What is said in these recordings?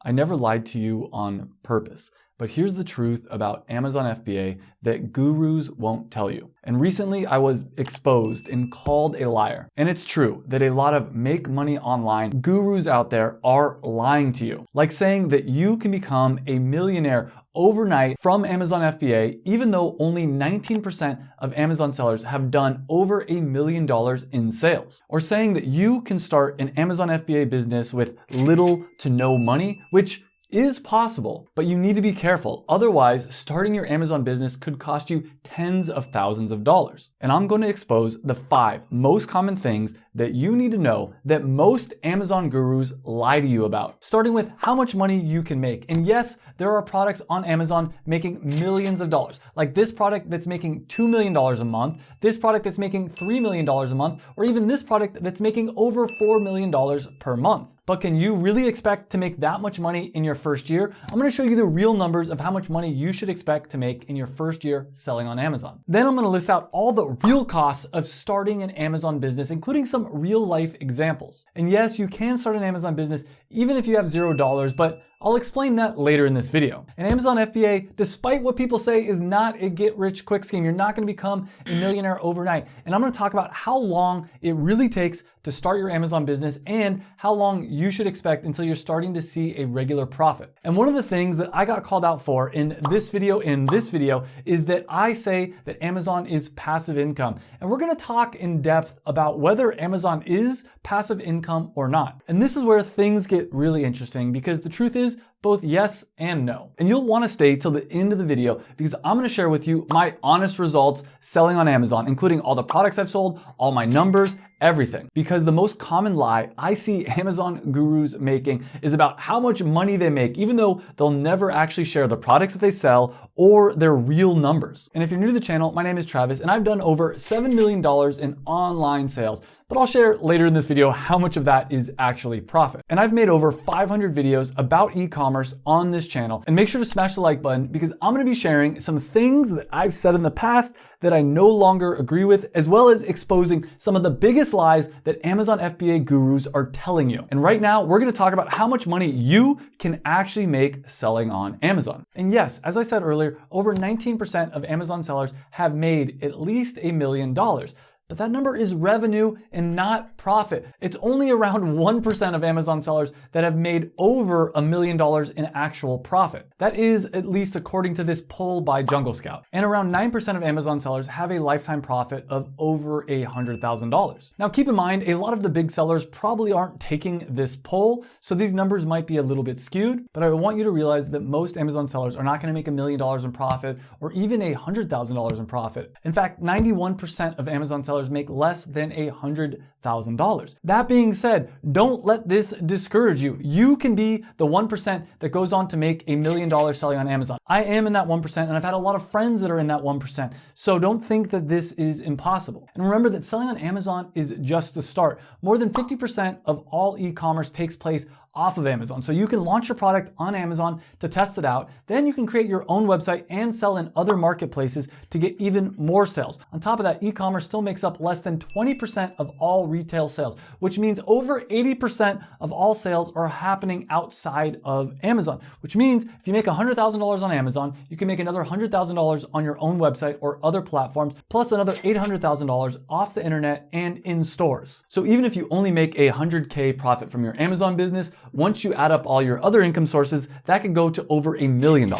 I never lied to you on purpose. But here's the truth about Amazon FBA that gurus won't tell you. And recently I was exposed and called a liar. And it's true that a lot of make money online gurus out there are lying to you. Like saying that you can become a millionaire overnight from Amazon FBA, even though only 19% of Amazon sellers have done over $1 million in sales. Or saying that you can start an Amazon FBA business with little to no money, which is possible, but you need to be careful. Otherwise, starting your Amazon business could cost you tens of thousands of dollars. And I'm going to expose the 5 most common things that you need to know that most Amazon gurus lie to you about. Starting with how much money you can make. And yes, there are products on Amazon making millions of dollars. Like this product that's making $2 million a month, this product that's making $3 million a month, or even this product that's making over $4 million per month. But can you really expect to make that much money in your first year? I'm going to show you the real numbers of how much money you should expect to make in your first year selling on Amazon. Then I'm going to list out all the real costs of starting an Amazon business, including some real life examples. And yes, you can start an Amazon business even if you have $0, but I'll explain that later in this video. And Amazon FBA, despite what people say, is not a get-rich-quick scheme. You're not going to become a millionaire overnight. And I'm going to talk about how long it really takes to start your Amazon business and how long you should expect until you're starting to see a regular profit. And one of the things that I got called out for in this video is that I say that Amazon is passive income. And we're going to talk in depth about whether Amazon is passive income or not. And this is where things get really interesting, because the truth is both yes and no. And you'll want to stay till the end of the video because I'm going to share with you my honest results selling on Amazon, including all the products I've sold, all my numbers, everything. Because the most common lie I see Amazon gurus making is about how much money they make, even though they'll never actually share the products that they sell or their real numbers. And if you're new to the channel, my name is Travis and I've done over $7 million in online sales. But I'll share later in this video how much of that is actually profit. And I've made over 500 videos about e-commerce on this channel. And make sure to smash the like button because I'm going to be sharing some things that I've said in the past that I no longer agree with, as well as exposing some of the biggest lies that Amazon FBA gurus are telling you. And right now, we're going to talk about how much money you can actually make selling on Amazon. And yes, as I said earlier, over 19% of Amazon sellers have made at least $1 million. But that number is revenue and not profit. It's only around 1% of Amazon sellers that have made over $1 million in actual profit. That is at least according to this poll by Jungle Scout. And around 9% of Amazon sellers have a lifetime profit of over $100,000. Now keep in mind, a lot of the big sellers probably aren't taking this poll, so these numbers might be a little bit skewed, but I want you to realize that most Amazon sellers are not going to make $1 million in profit or even $100,000 in profit. In fact, 91% of Amazon sellers make less than $100,000. That being said, don't let this discourage you. You can be the 1% that goes on to make $1 million selling on Amazon. I am in that 1%, and I've had a lot of friends that are in that 1%. So don't think that this is impossible. And remember that selling on Amazon is just the start. More than 50% of all e-commerce takes place off of Amazon. So you can launch your product on Amazon to test it out. Then you can create your own website and sell in other marketplaces to get even more sales. On top of that, e-commerce still makes up less than 20% of all retail sales, which means over 80% of all sales are happening outside of Amazon, which means if you make $100,000 on Amazon, you can make another $100,000 on your own website or other platforms, plus another $800,000 off the internet and in stores. So even if you only make a $100K profit from your Amazon business, once you add up all your other income sources, that can go to over $1 million.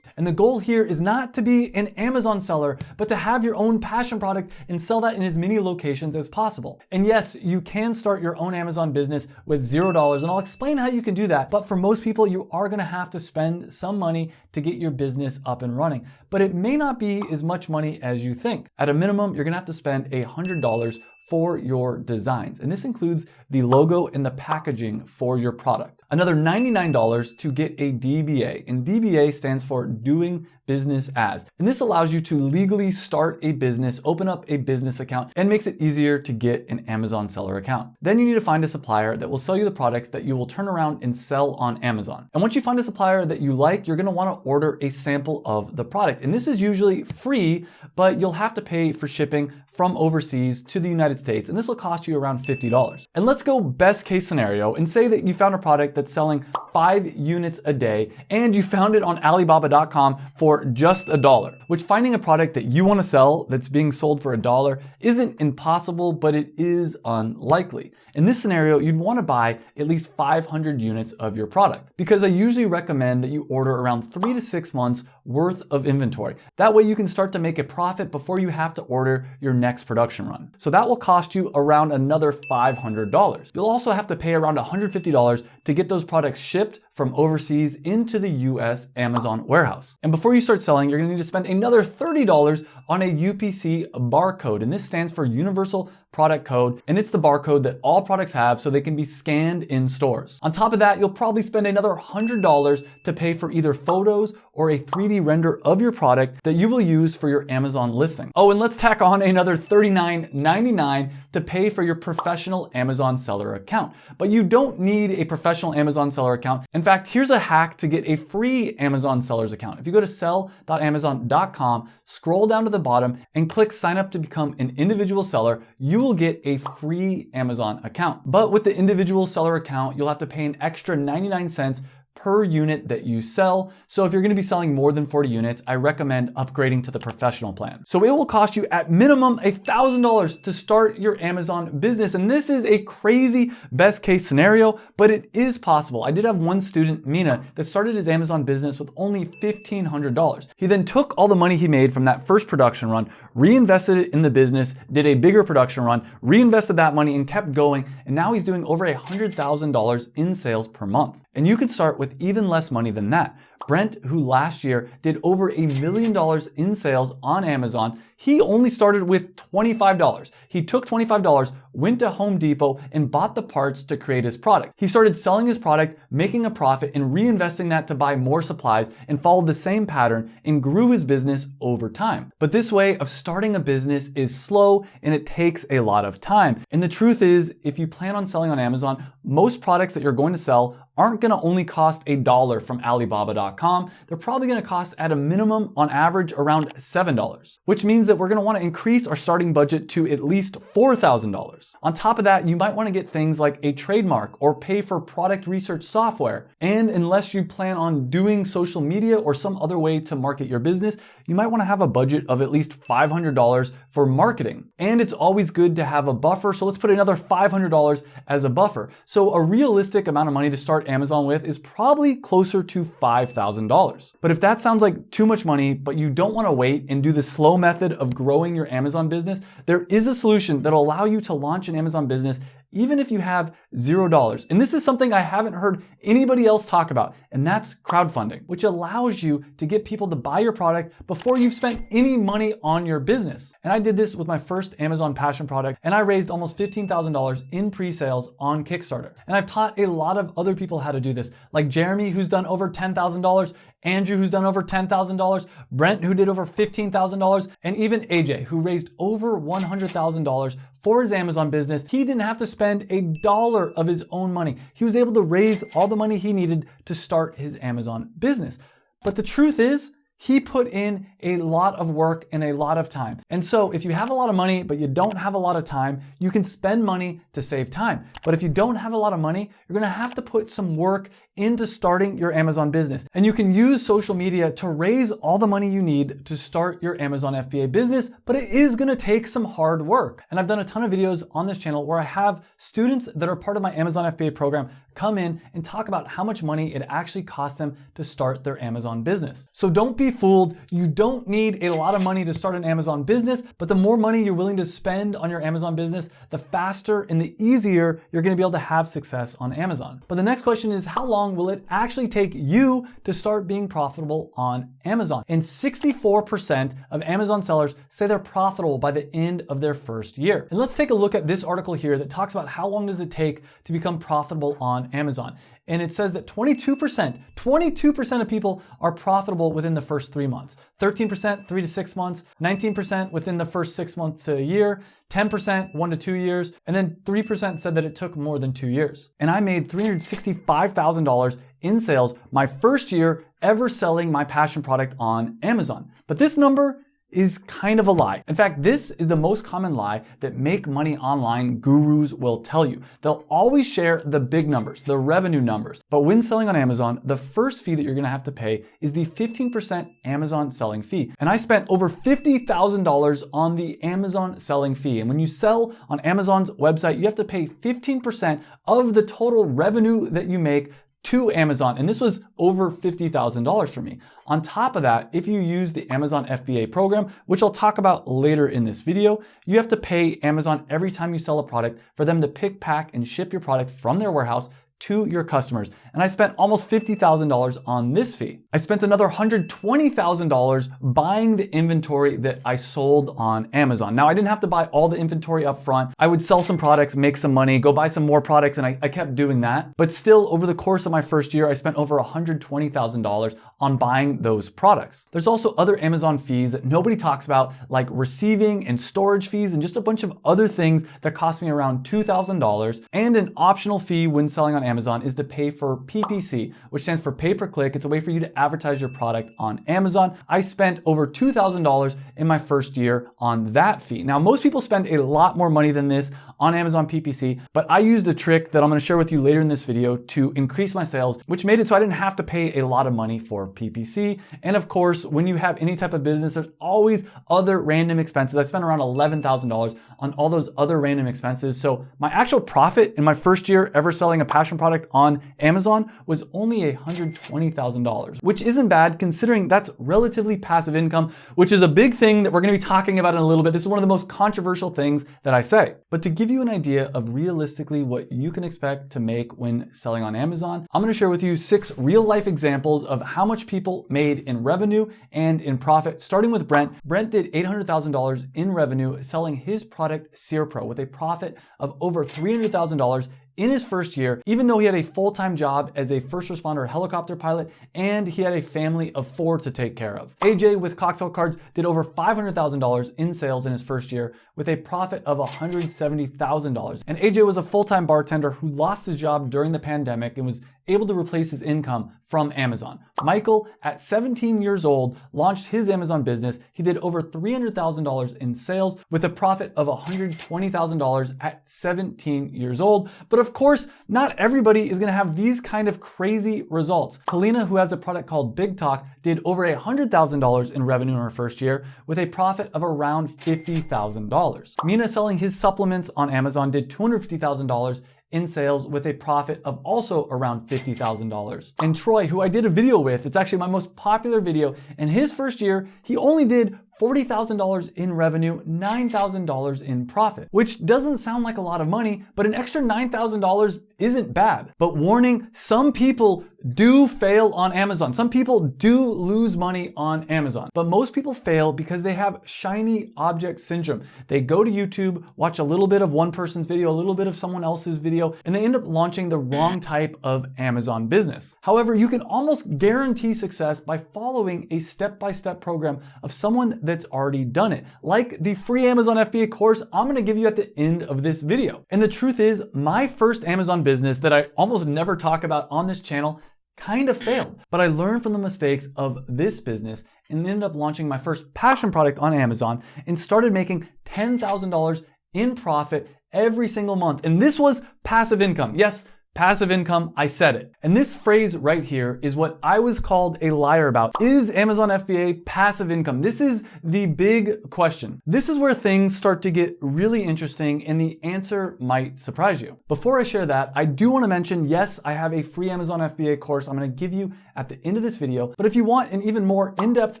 And the goal here is not to be an Amazon seller, but to have your own passion product and sell that in as many locations as possible. And yes, you can start your own Amazon business with $0, and I'll explain how you can do that. But for most people, you are going to have to spend some money to get your business up and running. But it may not be as much money as you think. At a minimum, you're going to have to spend $100 for your designs. And this includes the logo and the packaging for your product. Another $99 to get a DBA. And DBA stands for Doing business as. And this allows you to legally start a business, open up a business account, and makes it easier to get an Amazon seller account. Then you need to find a supplier that will sell you the products that you will turn around and sell on Amazon. And once you find a supplier that you like, you're gonna wanna order a sample of the product. And this is usually free, but you'll have to pay for shipping from overseas to the United States, and this will cost you around $50. And let's go best case scenario and say that you found a product that's selling 5 units a day and you found it on Alibaba.com for just $1, which finding a product that you want to sell that's being sold for $1 isn't impossible, but it is unlikely. In this scenario, you'd want to buy at least 500 units of your product, because I usually recommend that you order around 3 to 6 months worth of inventory. That way you can start to make a profit before you have to order your next production run. So that will cost you around another $500. You'll also have to pay around $150 to get those products shipped from overseas into the US Amazon warehouse. And before you start selling, you're gonna need to spend another $30 on a UPC barcode. And this stands for Universal Product Code, and it's the barcode that all products have so they can be scanned in stores. On top of that, you'll probably spend another $100 to pay for either photos or a 3D render of your product that you will use for your Amazon listing. Oh, and let's tack on another $39.99 to pay for your professional Amazon seller account. But you don't need a professional Amazon seller account. In fact, here's a hack to get a free Amazon sellers account. If you go to sell.amazon.com, scroll down to the bottom and click sign up to become an individual seller, you will get a free Amazon account. But with the individual seller account, you'll have to pay an extra 99 cents per unit that you sell. So if you're gonna be selling more than 40 units, I recommend upgrading to the professional plan. So it will cost you at minimum $1,000 to start your Amazon business. And this is a crazy best case scenario, but it is possible. I did have one student, Mina, that started his Amazon business with only $1,500. He then took all the money he made from that first production run, reinvested it in the business, did a bigger production run, reinvested that money and kept going. And now he's doing over $100,000 in sales per month. And you can start with even less money than that. Brent, who last year did over $1 million in sales on Amazon, he only started with $25. He took $25, went to Home Depot and bought the parts to create his product. He started selling his product, making a profit and reinvesting that to buy more supplies, and followed the same pattern and grew his business over time. But this way of starting a business is slow and it takes a lot of time. And the truth is, if you plan on selling on Amazon, most products that you're going to sell aren't gonna only cost $1 from Alibaba.com. They're probably gonna cost at a minimum on average around $7, which means that we're gonna wanna increase our starting budget to at least $4,000. On top of that, you might wanna get things like a trademark or pay for product research software. And unless you plan on doing social media or some other way to market your business, you might wanna have a budget of at least $500 for marketing. And it's always good to have a buffer, so let's put another $500 as a buffer. So a realistic amount of money to start Amazon with is probably closer to $5,000. But if that sounds like too much money, but you don't wanna wait and do the slow method of growing your Amazon business, there is a solution that'll allow you to launch an Amazon business even if you have $0. And this is something I haven't heard anybody else talk about, and that's crowdfunding, which allows you to get people to buy your product before you've spent any money on your business. And I did this with my first Amazon passion product, and I raised almost $15,000 in pre-sales on Kickstarter. And I've taught a lot of other people how to do this, like Jeremy, who's done over $10,000, Andrew, who's done over $10,000, Brent, who did over $15,000, and even AJ, who raised over $100,000 for his Amazon business. He didn't have to spend $1 of his own money. He was able to raise all the money he needed to start his Amazon business. But the truth is, he put in a lot of work and a lot of time. And so if you have a lot of money, but you don't have a lot of time, you can spend money to save time. But if you don't have a lot of money, you're gonna have to put some work into starting your Amazon business. And you can use social media to raise all the money you need to start your Amazon FBA business, but it is gonna take some hard work. And I've done a ton of videos on this channel where I have students that are part of my Amazon FBA program come in and talk about how much money it actually costs them to start their Amazon business. So don't be fooled. You don't need a lot of money to start an Amazon business, but the more money you're willing to spend on your Amazon business, the faster and the easier you're gonna be able to have success on Amazon. But the next question is, how long will it actually take you to start being profitable on Amazon? And 64% of Amazon sellers say they're profitable by the end of their first year. And let's take a look at this article here that talks about how long does it take to become profitable on Amazon. and it says that 22% of people are profitable within the first 3 months, 13% 3 to 6 months, 19% within the first 6 months to a year, 10% 1 to 2 years, and then 3% said that it took more than 2 years. And I made $365,000 in sales my first year ever selling my passion product on Amazon. But this number is kind of a lie. In fact, this is the most common lie that make money online gurus will tell you. They'll always share the big numbers, the revenue numbers. But when selling on Amazon, the first fee that you're gonna have to pay is the 15% Amazon selling fee. And I spent over $50,000 on the Amazon selling fee. And when you sell on Amazon's website, you have to pay 15% of the total revenue that you make to Amazon. And this was over $50,000 for me. On top of that, if you use the Amazon FBA program, which I'll talk about later in this video, you have to pay Amazon every time you sell a product for them to pick, pack, and ship your product from their warehouse to your customers. And I spent almost $50,000 on this fee. I spent another $120,000 buying the inventory that I sold on Amazon. Now, I didn't have to buy all the inventory up front. I would sell some products, make some money, go buy some more products, and I kept doing that. But still, over the course of my first year, I spent over $120,000 on buying those products. There's also other Amazon fees that nobody talks about, like receiving and storage fees and just a bunch of other things that cost me around $2,000. And an optional fee when selling on Amazon is to pay for PPC, which stands for pay per click. It's a way for you to advertise your product on Amazon. I spent over $2,000 in my first year on that fee. Now, most people spend a lot more money than this on Amazon PPC, but I used a trick that I'm going to share with you later in this video to increase my sales, which made it so I didn't have to pay a lot of money for PPC. And of course, when you have any type of business, there's always other random expenses. I spent around $11,000 on all those other random expenses. So my actual profit in my first year ever selling a passion product on Amazon was only $120,000, which isn't bad considering that's relatively passive income, which is a big thing that we're going to be talking about in a little bit. This is one of the most controversial things that I say. But to give you an idea of realistically what you can expect to make when selling on Amazon, I'm going to share with you 6 real life examples of how much people made in revenue and in profit, starting with Brent. Brent did $800,000 in revenue selling his product SearPro with a profit of over $300,000 in his first year, even though he had a full-time job as a first responder helicopter pilot and he had a family of 4 to take care of. AJ with Cocktail Cards did over $500,000 in sales in his first year with a profit of $170,000. And AJ was a full-time bartender who lost his job during the pandemic and was able to replace his income from Amazon. Michael, at 17 years old, launched his Amazon business. He did over $300,000 in sales with a profit of $120,000 at 17 years old. But of course, not everybody is gonna have these kind of crazy results. Kalina, who has a product called Big Talk, did over $100,000 in revenue in her first year with a profit of around $50,000. Mina, selling his supplements on Amazon, did $250,000 in sales with a profit of also around $50,000. And Troy, who I did a video with, it's actually my most popular video, in his first year, he only did $40,000 in revenue, $9,000 in profit, which doesn't sound like a lot of money, but an extra $9,000 isn't bad. But warning, some people do fail on Amazon. Some people do lose money on Amazon, but most people fail because they have shiny object syndrome. They go to YouTube, watch a little bit of one person's video, a little bit of someone else's video, and they end up launching the wrong type of Amazon business. However, you can almost guarantee success by following a step-by-step program of someone that's already done it, like the free Amazon FBA course I'm gonna give you at the end of this video. And the truth is, my first Amazon business that I almost never talk about on this channel kind of failed, but I learned from the mistakes of this business and ended up launching my first passion product on Amazon and started making $10,000 in profit every single month. And this was passive income. Yes, passive income, I said it. And this phrase right here is what I was called a liar about. Is Amazon FBA passive income? This is the big question. This is where things start to get really interesting and the answer might surprise you. Before I share that, I do want to mention, yes, I have a free Amazon FBA course I'm going to give you at the end of this video. But if you want an even more in-depth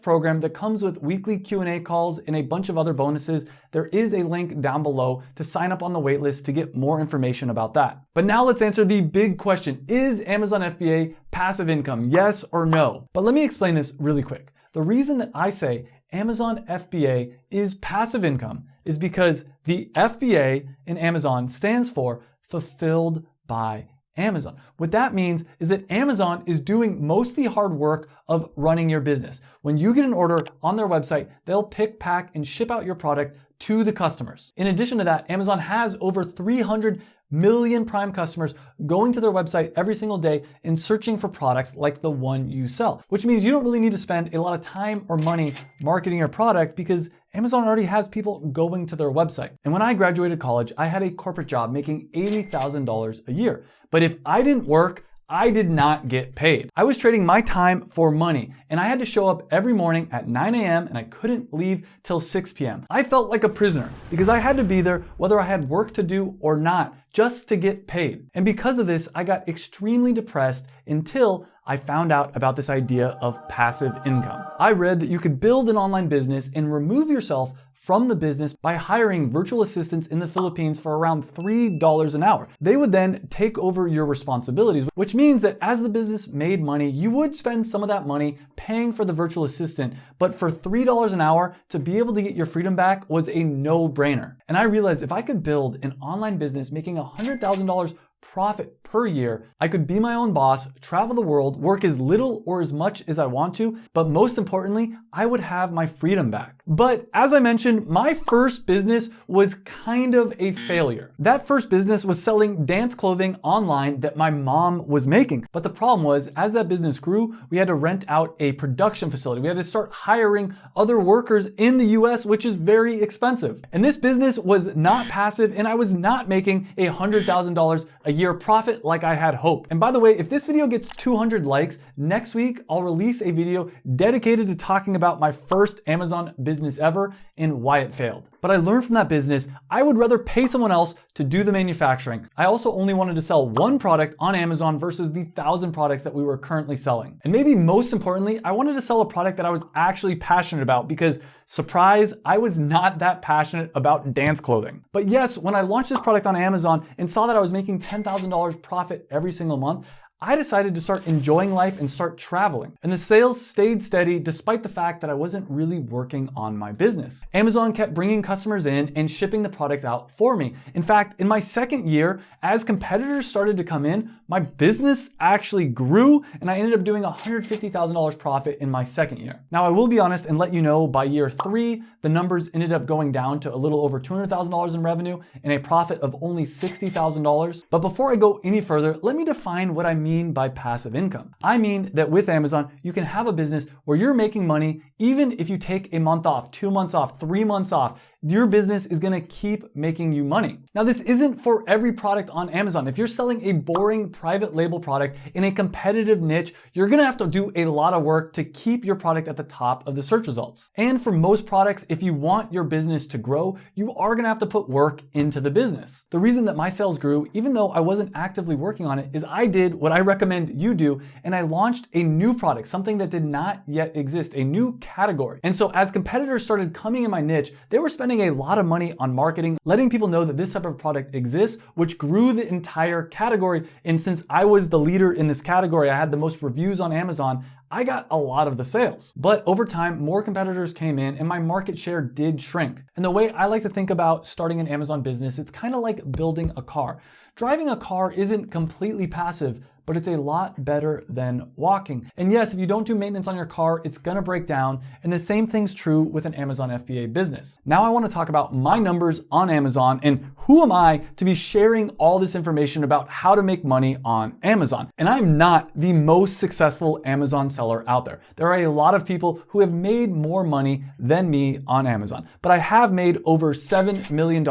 program that comes with weekly Q&A calls and a bunch of other bonuses, there is a link down below to sign up on the waitlist to get more information about that. But now let's answer the big question. Is Amazon FBA passive income? Yes or no? But let me explain this really quick. The reason that I say Amazon FBA is passive income is because the FBA in Amazon stands for Fulfilled by Amazon. What that means is that Amazon is doing most of the hard work of running your business. When you get an order on their website, they'll pick, pack, and ship out your product to the customers. In addition to that, Amazon has over 300 million Prime customers going to their website every single day and searching for products like the one you sell, which means you don't really need to spend a lot of time or money marketing your product because Amazon already has people going to their website. And when I graduated college, I had a corporate job making $80,000 a year. But if I didn't work, I did not get paid. I was trading my time for money, and I had to show up every morning at 9 a.m. and I couldn't leave till 6 p.m. I felt like a prisoner because I had to be there whether I had work to do or not, just to get paid. And because of this, I got extremely depressed until I found out about this idea of passive income. I read that you could build an online business and remove yourself from the business by hiring virtual assistants in the Philippines for around $3 an hour. They would then take over your responsibilities, which means that as the business made money, you would spend some of that money paying for the virtual assistant, but for $3 an hour to be able to get your freedom back was a no-brainer. And I realized if I could build an online business making $100,000 profit per year, I could be my own boss, travel the world, work as little or as much as I want to, but most importantly, I would have my freedom back. But as I mentioned, my first business was kind of a failure. That first business was selling dance clothing online that my mom was making. But the problem was, as that business grew, we had to rent out a production facility. We had to start hiring other workers in the US, which is very expensive. And this business was not passive, and I was not making $100,000 a year profit like I had hoped. And by the way, if this video gets 200 likes, next week I'll release a video dedicated to talking about my first Amazon business ever and why it failed. But I learned from that business, I would rather pay someone else to do the manufacturing. I also only wanted to sell one product on Amazon versus the 1,000 products that we were currently selling. And maybe most importantly, I wanted to sell a product that I was actually passionate about because, surprise, I was not that passionate about dance clothing. But yes, when I launched this product on Amazon and saw that I was making $10,000 profit every single month, I decided to start enjoying life and start traveling. And the sales stayed steady despite the fact that I wasn't really working on my business. Amazon kept bringing customers in and shipping the products out for me. In fact, in my second year, as competitors started to come in, my business actually grew and I ended up doing $150,000 profit in my second year. Now, I will be honest and let you know by year 3, the numbers ended up going down to a little over $200,000 in revenue and a profit of only $60,000. But before I go any further, let me define what I mean by passive income. I mean that with Amazon, you can have a business where you're making money even if you take a month off, 2 months off, 3 months off. Your business is gonna keep making you money. Now, this isn't for every product on Amazon. If you're selling a boring private label product in a competitive niche, you're gonna have to do a lot of work to keep your product at the top of the search results. And for most products, if you want your business to grow, you are gonna have to put work into the business. The reason that my sales grew, even though I wasn't actively working on it, is I did what I recommend you do, and I launched a new product, something that did not yet exist, a new category. And so as competitors started coming in my niche, they were spending a lot of money on marketing, letting people know that this type of product exists, which grew the entire category. And since I was the leader in this category, I had the most reviews on Amazon, I got a lot of the sales. But over time, more competitors came in and my market share did shrink. And the way I like to think about starting an Amazon business, it's kind of like building a car. Driving a car isn't completely passive, but it's a lot better than walking. And yes, if you don't do maintenance on your car, it's gonna break down. And the same thing's true with an Amazon FBA business. Now I wanna talk about my numbers on Amazon and who am I to be sharing all this information about how to make money on Amazon. And I'm not the most successful Amazon seller out there. There are a lot of people who have made more money than me on Amazon, but I have made over $7 million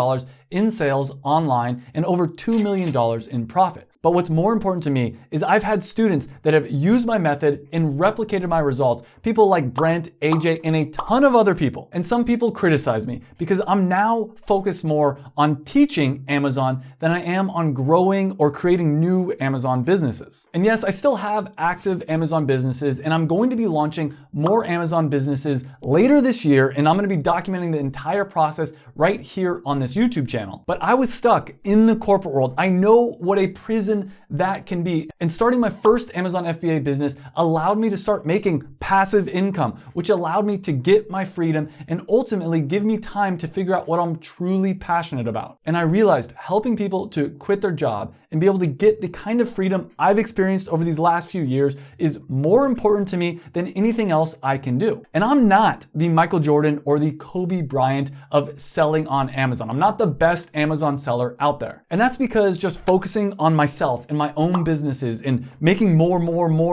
in sales online and over $2 million in profit. But what's more important to me is I've had students that have used my method and replicated my results. People like Brent, AJ, and a ton of other people. And some people criticize me because I'm now focused more on teaching Amazon than I am on growing or creating new Amazon businesses. And yes, I still have active Amazon businesses, and I'm going to be launching more Amazon businesses later this year, and I'm going to be documenting the entire process right here on this YouTube channel. But I was stuck in the corporate world. I know what a prison reason that can be. And starting my first Amazon FBA business allowed me to start making passive income, which allowed me to get my freedom and ultimately give me time to figure out what I'm truly passionate about. And I realized helping people to quit their job and be able to get the kind of freedom I've experienced over these last few years is more important to me than anything else I can do. And I'm not the Michael Jordan or the Kobe Bryant of selling on Amazon. I'm not the best Amazon seller out there. And that's because just focusing on myself and my own businesses and making more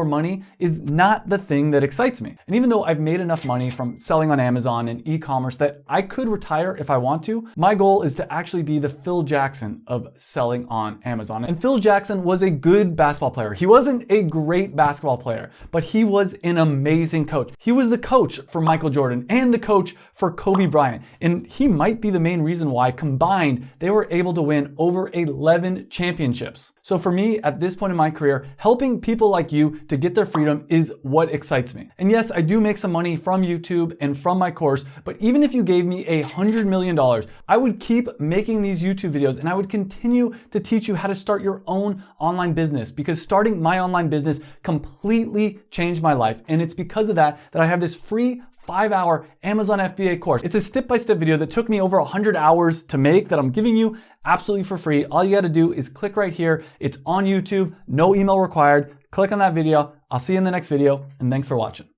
money is not the thing that excites me. And even though I've made enough money from selling on Amazon and e-commerce that I could retire if I want to, my goal is to actually be the Phil Jackson of selling on Amazon. And Phil Jackson was a good basketball player. He wasn't a great basketball player, but he was an amazing coach. He was the coach for Michael Jordan and the coach for Kobe Bryant. And he might be the main reason why combined they were able to win over 11 championships. So for me, at this point in my career, helping people like you to get their freedom is what excites me. And yes, I do make some money from YouTube and from my course, but even if you gave me $100 million, I would keep making these YouTube videos and I would continue to teach you how to start your own online business, because starting my online business completely changed my life. And it's because of that I have this free 5-hour Amazon FBA course. It's a step-by-step video that took me over 100 hours to make that I'm giving you absolutely for free. All you gotta do is click right here. It's on YouTube, no email required. Click on that video. I'll see you in the next video, and thanks for watching.